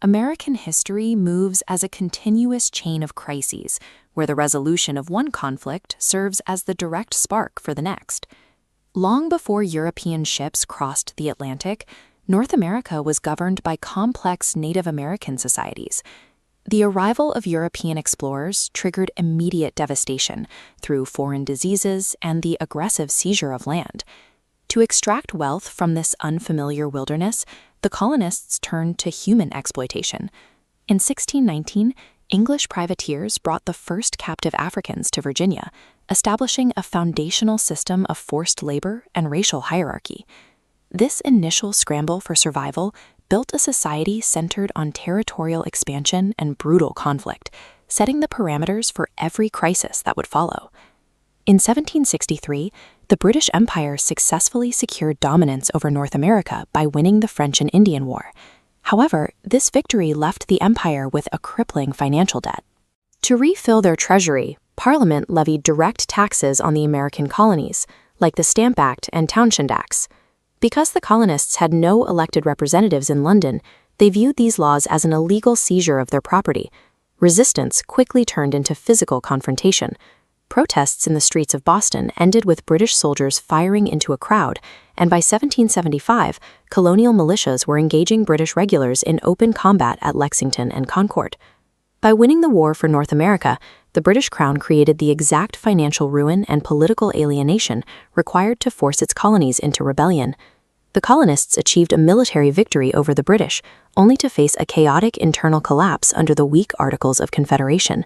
American history moves as a continuous chain of crises, where the resolution of one conflict serves as the direct spark for the next. Long before European ships crossed the Atlantic, North America was governed by complex Native American societies. The arrival of European explorers triggered immediate devastation through foreign diseases and the aggressive seizure of land. To extract wealth from this unfamiliar wilderness, the colonists turned to human exploitation. In 1619, English privateers brought the first captive Africans to Virginia, establishing a foundational system of forced labor and racial hierarchy. This initial scramble for survival built a society centered on territorial expansion and brutal conflict, setting the parameters for every crisis that would follow. In 1763, the British Empire successfully secured dominance over North America by winning the French and Indian War. However, this victory left the empire with a crippling financial debt. To refill their treasury, Parliament levied direct taxes on the American colonies, like the Stamp Act and Townshend Acts. Because the colonists had no elected representatives in London, they viewed these laws as an illegal seizure of their property. Resistance quickly turned into physical confrontation. Protests in the streets of Boston ended with British soldiers firing into a crowd, and by 1775, colonial militias were engaging British regulars in open combat at Lexington and Concord. By winning the war for North America, the British Crown created the exact financial ruin and political alienation required to force its colonies into rebellion. The colonists achieved a military victory over the British, only to face a chaotic internal collapse under the weak Articles of Confederation.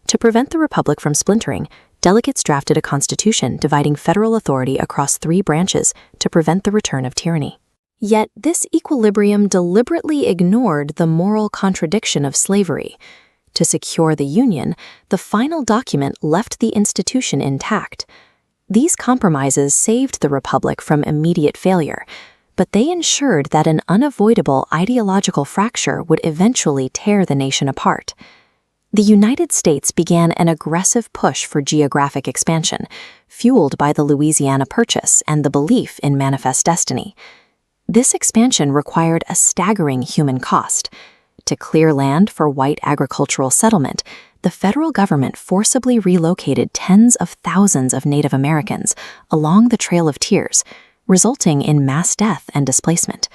To prevent the Republic from splintering, delegates drafted a constitution dividing federal authority across 3 branches to prevent the return of tyranny. Yet this equilibrium deliberately ignored the moral contradiction of slavery. To secure the Union, the final document left the institution intact. These compromises saved the Republic from immediate failure, but they ensured that an unavoidable ideological fracture would eventually tear the nation apart. The United States began an aggressive push for geographic expansion, fueled by the Louisiana Purchase and the belief in manifest destiny. This expansion required a staggering human cost. To clear land for white agricultural settlement, the federal government forcibly relocated tens of thousands of Native Americans along the Trail of Tears, resulting in mass death and displacement.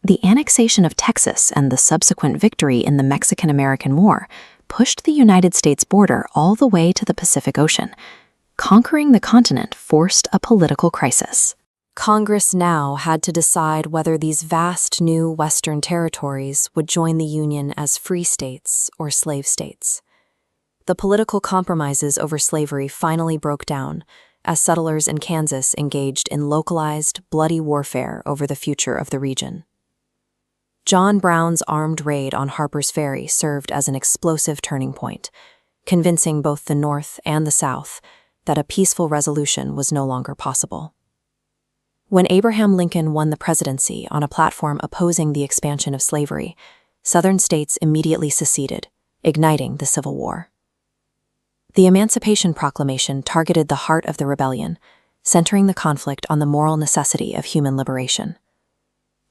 The annexation of Texas and the subsequent victory in the Mexican-American War pushed the United States border all the way to the Pacific Ocean. Conquering the continent forced a political crisis. Congress now had to decide whether these vast new Western territories would join the Union as free states or slave states. The political compromises over slavery finally broke down as settlers in Kansas engaged in localized, bloody warfare over the future of the region. John Brown's armed raid on Harper's Ferry served as an explosive turning point, convincing both the North and the South that a peaceful resolution was no longer possible. When Abraham Lincoln won the presidency on a platform opposing the expansion of slavery, Southern states immediately seceded, igniting the Civil War. The Emancipation Proclamation targeted the heart of the rebellion, centering the conflict on the moral necessity of human liberation.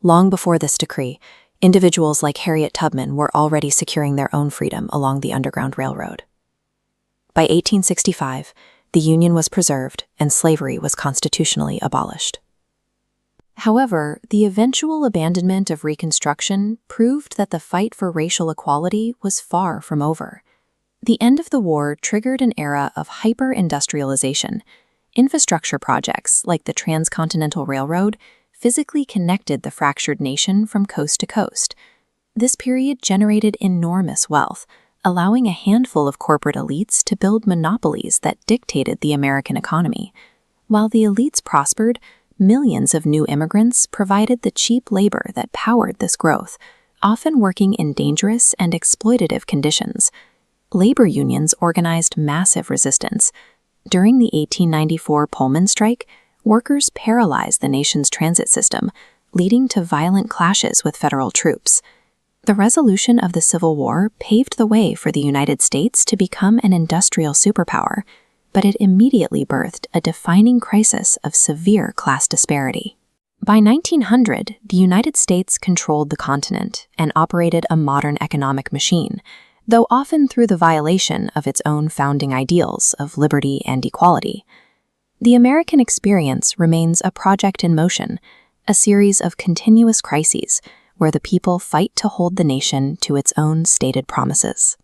Long before this decree, individuals like Harriet Tubman were already securing their own freedom along the Underground Railroad. By 1865, the Union was preserved and slavery was constitutionally abolished. However, the eventual abandonment of Reconstruction proved that the fight for racial equality was far from over. The end of the war triggered an era of hyper-industrialization. Infrastructure projects, like the Transcontinental Railroad, physically connected the fractured nation from coast to coast. This period generated enormous wealth, allowing a handful of corporate elites to build monopolies that dictated the American economy. While the elites prospered, millions of new immigrants provided the cheap labor that powered this growth, often working in dangerous and exploitative conditions. Labor unions organized massive resistance. During the 1894 Pullman strike, workers paralyzed the nation's transit system, leading to violent clashes with federal troops. The resolution of the Civil War paved the way for the United States to become an industrial superpower, but it immediately birthed a defining crisis of severe class disparity. By 1900, the United States controlled the continent and operated a modern economic machine, though often through the violation of its own founding ideals of liberty and equality. The American experience remains a project in motion, a series of continuous crises where the people fight to hold the nation to its own stated promises.